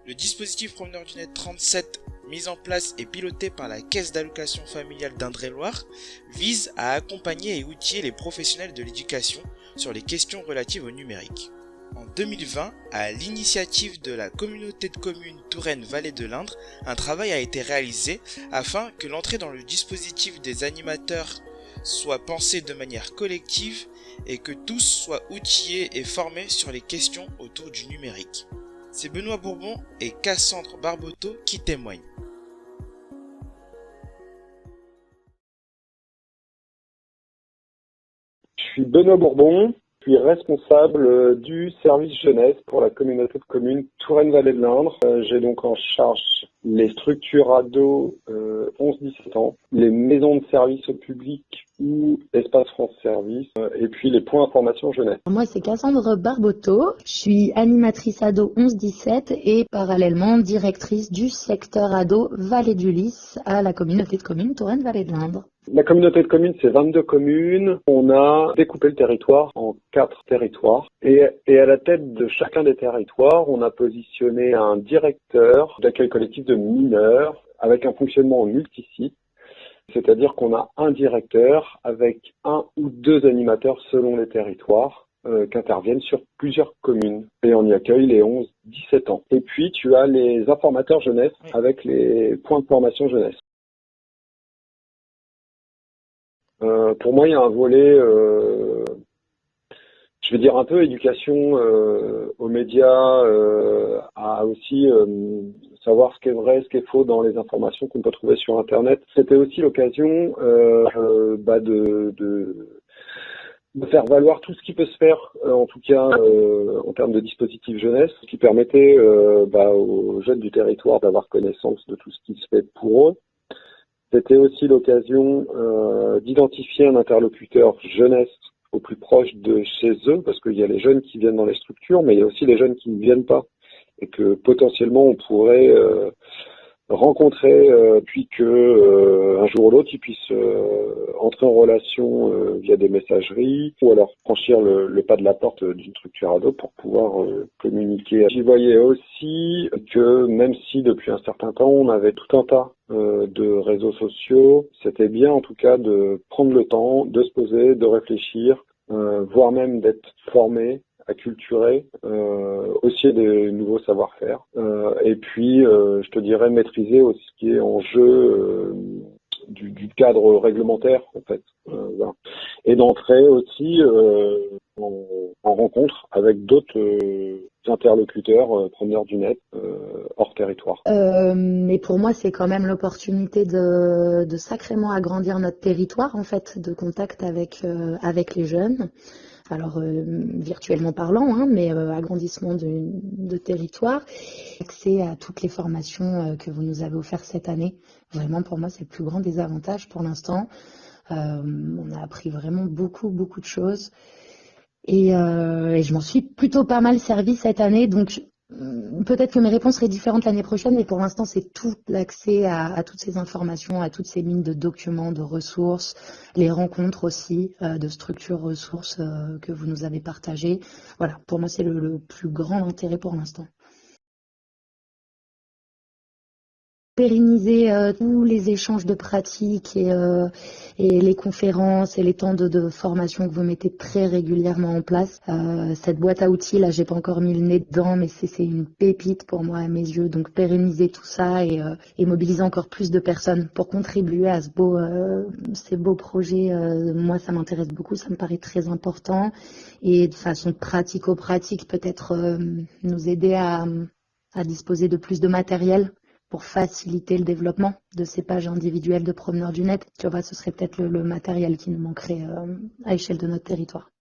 Le dispositif Promeneurs du Net 37, mis en place et piloté par la Caisse d'allocation familiale d'Indre-et-Loire, vise à accompagner et outiller les professionnels de l'éducation sur les questions relatives au numérique. En 2020, à l'initiative de la communauté de communes Touraine-Vallée de l'Indre, un travail a été réalisé afin que l'entrée dans le dispositif des animateurs soit pensée de manière collective et que tous soient outillés et formés sur les questions autour du numérique. C'est Benoît Bourbon et Cassandre Barboteau qui témoignent. Je suis Benoît Bourbon, je suis responsable du service jeunesse pour la communauté de communes Touraine-Vallée de l'Indre. J'ai donc en charge les structures ados 11-17 ans, les maisons de service au public ou Espace France Service, et puis les points information jeunesse. Moi, c'est Cassandre Barboteau. Je suis animatrice ado 11-17 et parallèlement directrice du secteur ado Vallée du Lys à la communauté de communes Touraine-Vallée de l'Indre. La communauté de communes, c'est 22 communes. On a découpé le territoire en 4 territoires. Et à la tête de chacun des territoires, on a positionné un directeur d'accueil collectif de mineurs avec un fonctionnement en multisite. C'est-à-dire qu'on a un directeur avec 1 ou 2 animateurs selon les territoires qui interviennent sur plusieurs communes. Et on y accueille les 11-17 ans. Et puis, tu as les informateurs jeunesse avec les points de formation jeunesse. Pour moi, il y a un volet, je vais dire un peu éducation aux médias, à aussi savoir ce qui est vrai, ce qui est faux dans les informations qu'on peut trouver sur Internet. C'était aussi l'occasion de faire valoir tout ce qui peut se faire, en tout cas en termes de dispositifs jeunesse, qui permettait aux jeunes du territoire d'avoir connaissance de tout ce qui se fait pour eux. C'était aussi l'occasion d'identifier un interlocuteur jeunesse au plus proche de chez eux, parce qu'il y a les jeunes qui viennent dans les structures, mais il y a aussi les jeunes qui ne viennent pas, et que potentiellement on pourrait rencontrer, puis que un jour ou l'autre ils puissent entrer en relation via des messageries, ou alors franchir le pas de la porte d'une structure ado pour pouvoir communiquer. J'y voyais aussi que même si depuis un certain temps on avait tout un tas de réseaux sociaux, c'était bien en tout cas de prendre le temps, de se poser, de réfléchir, voire même d'être formé, acculturé, aussi des nouveaux savoir-faire, et puis je te dirais maîtriser aussi ce qui est en jeu du cadre réglementaire en fait, voilà. Et d'entrer aussi en rencontre avec d'autres interlocuteurs promeneurs du net hors territoire. Mais pour moi, c'est quand même l'opportunité de sacrément agrandir notre territoire en fait, de contact avec les jeunes. Alors virtuellement parlant, mais agrandissement de territoire, accès à toutes les formations que vous nous avez offertes cette année. Vraiment, pour moi, c'est le plus grand des avantages pour l'instant. On a appris vraiment beaucoup de choses et je m'en suis plutôt pas mal servie cette année. Donc peut-être que mes réponses seraient différentes l'année prochaine, mais pour l'instant, c'est tout l'accès à toutes ces informations, à toutes ces mines de documents, de ressources, les rencontres aussi de structures ressources que vous nous avez partagées. Voilà, pour moi, c'est le plus grand intérêt pour l'instant. Pérenniser tous les échanges de pratiques et les conférences et les temps de formation que vous mettez très régulièrement en place. Cette boîte à outils, là, j'ai pas encore mis le nez dedans, mais c'est une pépite pour moi à mes yeux. Donc pérenniser tout ça et mobiliser encore plus de personnes pour contribuer à ces beaux projets. Moi, ça m'intéresse beaucoup, ça me paraît très important. Et de façon pratico-pratique, peut-être nous aider à disposer de plus de matériel pour faciliter le développement de ces pages individuelles de promeneurs du net. Tu vois, ce serait peut-être le matériel qui nous manquerait à échelle de notre territoire.